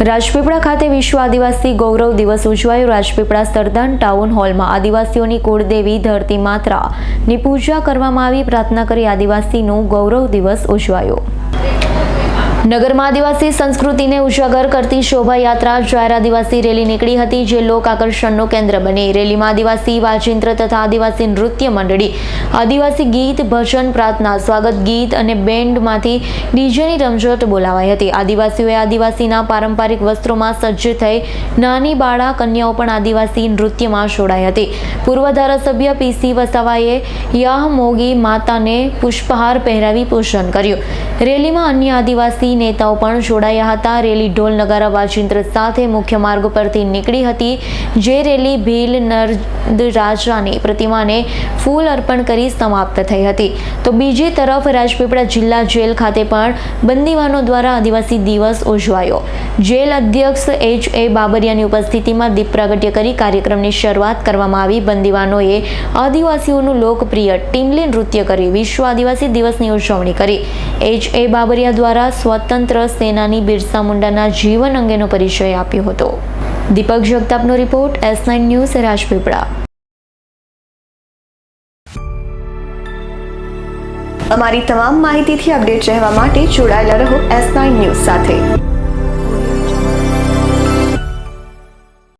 રાજપીપળા ખાતે વિશ્વ આદિવાસી ગૌરવ દિવસ ઉજવાયો। રાજપીપળા સરદાર ટાઉન હોલમાં આદિવાસીઓની કુળદેવી ધરતી માતાની પૂજા કરવામાં આવી। પ્રાર્થના કરી આદિવાસીનો ગૌરવ દિવસ ઉજવાયો। નગરમાં આદિવાસી સંસ્કૃતિને ઉજાગર કરતી શોભાયાત્રા જાહેર આદિવાસી રેલી નીકળી હતી, જે લોક આકર્ષણનું કેન્દ્ર બની। રેલીમાં આદિવાસી વાજિંત્ર તથા આદિવાસી નૃત્ય મંડળી, આદિવાસી ગીત, ભજન, પ્રાર્થના, સ્વાગત ગીત અને બેન્ડમાંથી ડીજેની રમઝટ બોલાવાઈ હતી। આદિવાસીઓએ આદિવાસીના પારંપરિક વસ્ત્રોમાં સજ્જ થઈ નાની બાળા કન્યાઓ પણ આદિવાસી નૃત્યમાં જોડાઈ હતી। પૂર્વ ધારાસભ્ય પીસી વસાવાએ યાહમોગી માતાને પુષ્પહાર પહેરાવી પૂજન કર્યું। રેલીમાં અન્ય આદિવાસી નેતાઓ પણ જોડાયા હતા। રેલી ઢોલ નગારા વાજિંત્ર સાથે મુખ્ય માર્ગ પરથી નીકળી હતી, જે રેલી ભીલ નર્મદરાજાની પ્રતિમાને ફૂલ અર્પણ કરી સમાપ્ત થઈ હતી। તો બીજી તરફ રાજપીપળા જિલ્લા જેલ ખાતે પણ બંદીવાનો દ્વારા આદિવાસી દિવસ ઉજવાયો। જેલ અધ્યક્ષ H.A. બાબરિયાની ઉપસ્થિતિમાં દીપ પ્રાગટ્ય કરી કાર્યક્રમની શરૂઆત કરવામાં આવી। બંદીવાનોએ આદિવાસીઓનું લોકપ્રિય ટીમલી નૃત્ય કરી વિશ્વ આદિવાસી દિવસની ઉજવણી કરી। H.A. બાબરિયા દ્વારા સ્વતંત્ર સેનાની બિરસા મુંડાના જીવન અંગેનો પરિચય આપ્યો હતો। દીપક જગતાપનો રિપોર્ટ, S9 ન્યૂઝ, રાજપીપળા। અમારી તમામ માહિતીથી અપડેટ રહેવા માટે જોડાયેલા રહો S9 ન્યૂઝ સાથે।